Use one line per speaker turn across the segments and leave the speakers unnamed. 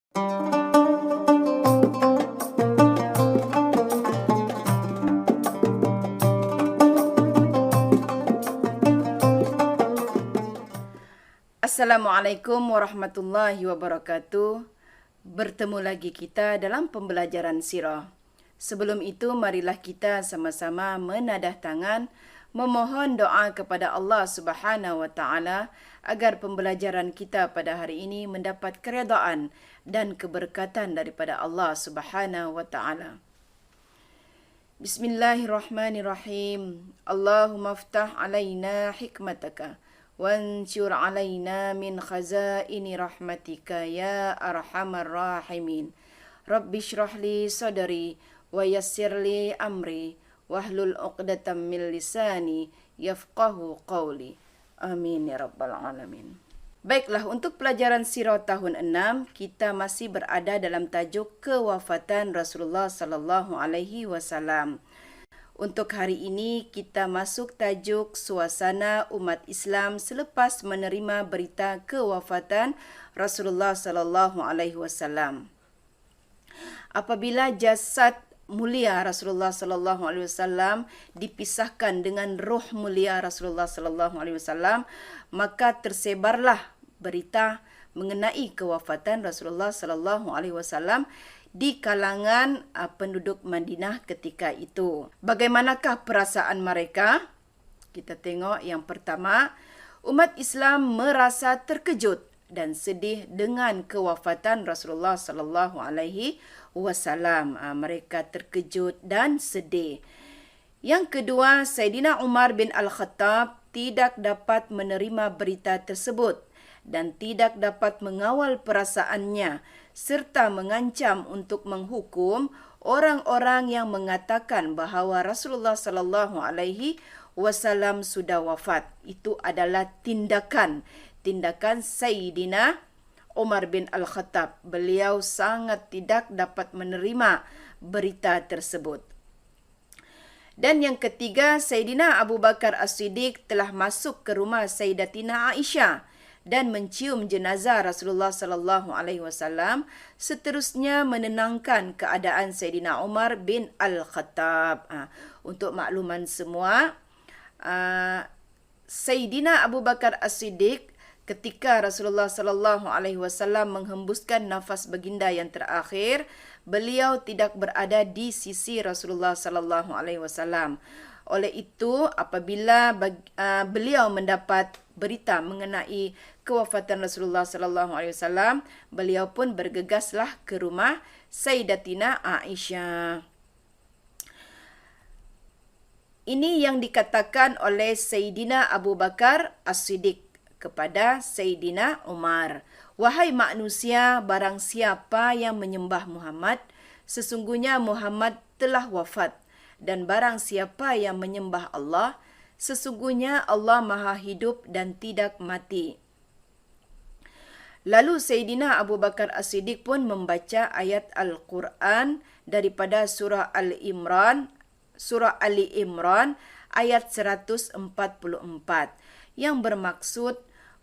Assalamualaikum warahmatullahi wabarakatuh. Bertemu lagi kita dalam pembelajaran sirah. Sebelum itu, marilah kita sama-sama menadah tangan, memohon doa kepada Allah Subhanahu wa taala agar pembelajaran kita pada hari ini mendapat keredaan dan keberkatan daripada Allah Subhanahu wa taala. Bismillahirrahmanirrahim. Allahumma aftah alaina hikmataka wansur alaina min khazaini rahmatika ya arhamar rahimin. Rabbi shrah li sadri wa yassir li amri wahlul 'uqdatam min lisani yafqahu qawli. Amin ya rabbal alamin. Baiklah, untuk pelajaran sirah tahun 6, kita masih berada dalam tajuk kewafatan Rasulullah sallallahu alaihi wasallam. Untuk hari ini, kita masuk tajuk suasana umat Islam selepas menerima berita kewafatan Rasulullah sallallahu alaihi wasallam. Apabila jasad mulia Rasulullah sallallahu alaihi wasallam dipisahkan dengan roh mulia Rasulullah sallallahu alaihi wasallam, maka tersebarlah berita mengenai kewafatan Rasulullah sallallahu alaihi wasallam di kalangan penduduk Madinah ketika itu. Bagaimanakah perasaan mereka? Kita tengok yang pertama, umat Islam merasa terkejut dan sedih dengan kewafatan Rasulullah sallallahu alaihi wasallam. Mereka terkejut dan sedih. Yang kedua, Saidina Umar bin Al-Khattab tidak dapat menerima berita tersebut dan tidak dapat mengawal perasaannya serta mengancam untuk menghukum orang-orang yang mengatakan bahawa Rasulullah sallallahu alaihi wasallam sudah wafat. Itu adalah tindakan Sayyidina Umar bin Al-Khattab. Beliau sangat tidak dapat menerima berita tersebut. Dan yang ketiga, Sayyidina Abu Bakar As-Siddiq telah masuk ke rumah Sayyidatina Aisyah dan mencium jenazah Rasulullah sallallahu alaihi wasallam, seterusnya menenangkan keadaan Sayyidina Umar bin Al-Khattab. Untuk makluman semua, Sayyidina Abu Bakar As-Siddiq ketika Rasulullah sallallahu alaihi wasallam menghembuskan nafas baginda yang terakhir, beliau tidak berada di sisi Rasulullah sallallahu alaihi wasallam. Oleh itu, apabila beliau mendapat berita mengenai kewafatan Rasulullah sallallahu alaihi wasallam, beliau pun bergegaslah ke rumah Sayyidatina Aisyah. Ini yang dikatakan oleh Sayyidina Abu Bakar As-Siddiq kepada Sayyidina Umar. Wahai manusia, barang siapa yang menyembah Muhammad, sesungguhnya Muhammad telah wafat. Dan barang siapa yang menyembah Allah, sesungguhnya Allah Maha Hidup dan tidak mati. Lalu Sayyidina Abu Bakar As-Siddiq pun membaca ayat Al-Quran daripada surah Ali Imran ayat 144 yang bermaksud,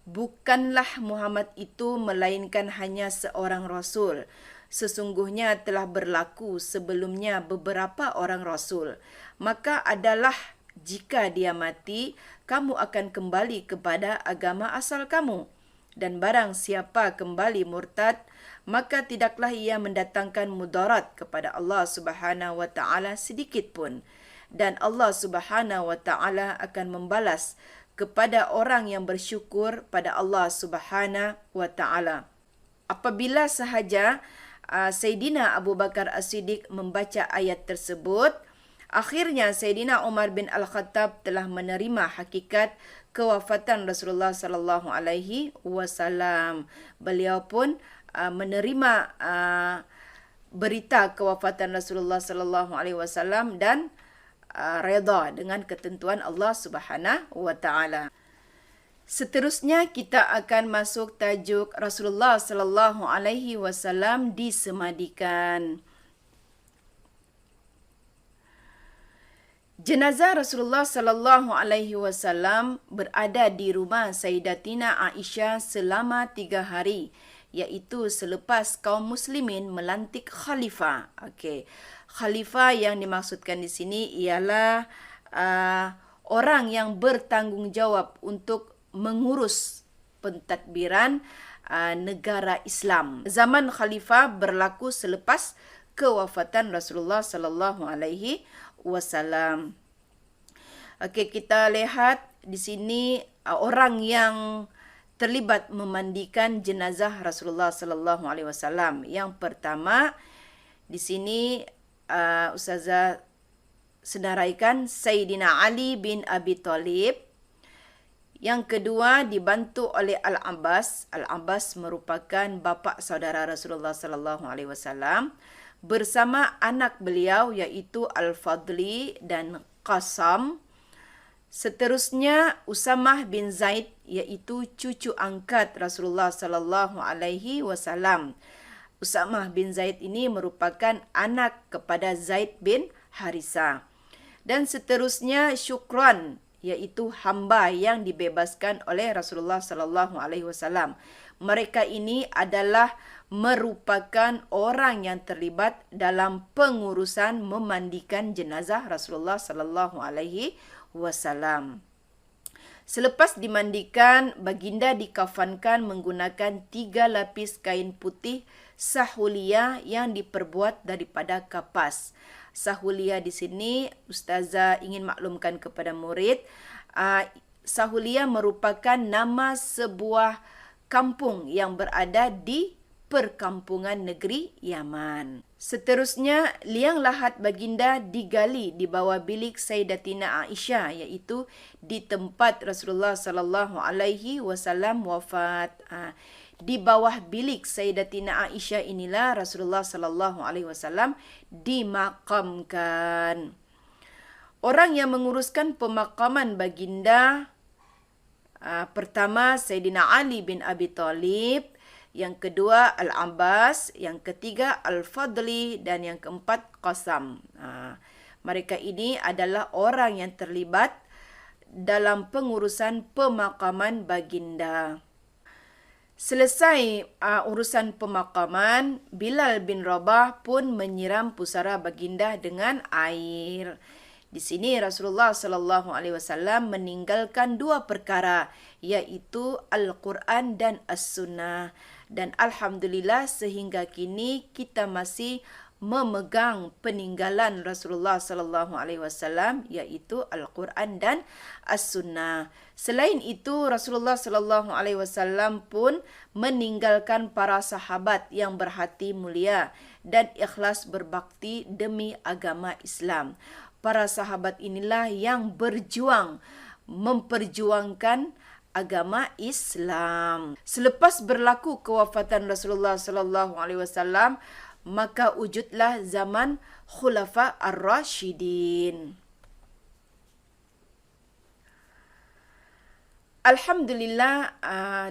bukanlah Muhammad itu melainkan hanya seorang rasul. Sesungguhnya telah berlaku sebelumnya beberapa orang rasul. Maka adalah jika dia mati, kamu akan kembali kepada agama asal kamu. Dan barang siapa kembali murtad, maka tidaklah ia mendatangkan mudarat kepada Allah Subhanahu wa taala sedikit pun. Dan Allah Subhanahu wa taala akan membalas kepada orang yang bersyukur pada Allah Subhanahu wa taala. Apabila sahaja Sayyidina Abu Bakar As-Siddiq membaca ayat tersebut, akhirnya Sayyidina Umar bin Al-Khattab telah menerima hakikat kewafatan Rasulullah sallallahu alaihi wasallam. Beliau pun menerima berita kewafatan Rasulullah sallallahu alaihi wasallam dan redha dengan ketentuan Allah Subhanahu wa taala. Seterusnya kita akan masuk tajuk Rasulullah sallallahu alaihi wasallam disemadikan. Jenazah Rasulullah sallallahu alaihi wasallam berada di rumah Sayyidatina Aisyah selama 3 hari, iaitu selepas kaum muslimin melantik khalifah. Okey. Khalifah yang dimaksudkan di sini ialah orang yang bertanggungjawab untuk mengurus pentadbiran negara Islam. Zaman khalifah berlaku selepas kewafatan Rasulullah sallallahu alaihi wasallam. Okey, kita lihat di sini orang yang terlibat memandikan jenazah Rasulullah sallallahu alaihi wasallam. Yang pertama di sini Ustazah senaraikan Sayyidina Ali bin Abi Thalib. Yang kedua dibantu oleh Al-Abbas. Al-Abbas merupakan bapa saudara Rasulullah sallallahu alaihi wasallam bersama anak beliau iaitu Al-Fadli dan Qasam. Seterusnya Usamah bin Zaid iaitu cucu angkat Rasulullah sallallahu alaihi wasallam. Usamah bin Zaid ini merupakan anak kepada Zaid bin Harisah. Dan seterusnya Syukran iaitu hamba yang dibebaskan oleh Rasulullah sallallahu alaihi wasallam. Mereka ini adalah merupakan orang yang terlibat dalam pengurusan memandikan jenazah Rasulullah sallallahu alaihi wasallam. Selepas dimandikan, baginda dikafankan menggunakan 3 lapis kain putih sahuliyah yang diperbuat daripada kapas. Sahuliyah di sini Ustazah ingin maklumkan kepada murid, Sahuliyah merupakan nama sebuah kampung yang berada di perkampungan negeri Yaman. Seterusnya, liang lahat baginda digali di bawah bilik Sayyidatina Aisyah, iaitu di tempat Rasulullah sallallahu alaihi wasallam wafat. Di bawah bilik Sayyidatina Aisyah inilah Rasulullah sallallahu alaihi wasallam dimakamkan. Orang yang menguruskan pemakaman baginda pertama Sayyidina Ali bin Abi Thalib, yang kedua Al-Abbas, yang ketiga Al-Fadli dan yang keempat Qasam. Mereka ini adalah orang yang terlibat dalam pengurusan pemakaman baginda. Selesai urusan pemakaman, Bilal bin Rabah pun menyiram pusara baginda dengan air. Di sini Rasulullah sallallahu alaihi wasallam meninggalkan 2 perkara, iaitu Al-Quran dan As-Sunnah. Dan alhamdulillah sehingga kini kita masih memegang peninggalan Rasulullah sallallahu alaihi wasallam, iaitu Al-Quran dan As-Sunnah. Selain itu, Rasulullah sallallahu alaihi wasallam pun meninggalkan para sahabat yang berhati mulia dan ikhlas berbakti demi agama Islam. Para sahabat inilah yang berjuang memperjuangkan agama Islam. Selepas berlaku kewafatan Rasulullah sallallahu alaihi wasallam, maka wujudlah zaman Khulafa Ar-Rashidin. Alhamdulillah,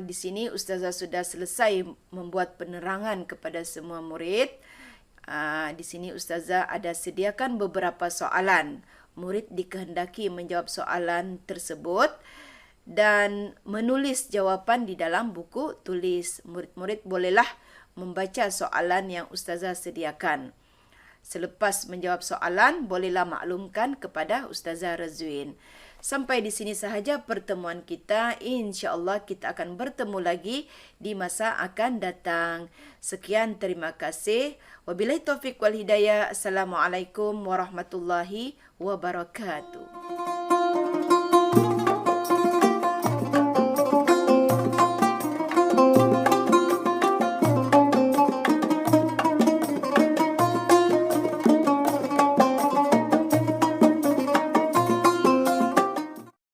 di sini Ustazah sudah selesai membuat penerangan kepada semua murid. Di sini Ustazah ada sediakan beberapa soalan. Murid dikehendaki menjawab soalan tersebut dan menulis jawapan di dalam buku tulis. Murid-murid bolehlah membaca soalan yang Ustazah sediakan. Selepas menjawab soalan, bolehlah maklumkan kepada Ustazah Razwin. Sampai di sini sahaja pertemuan kita. InsyaAllah kita akan bertemu lagi di masa akan datang. Sekian, terima kasih. Wabillahi taufiq wal hidayah. Assalamualaikum warahmatullahi wabarakatuh.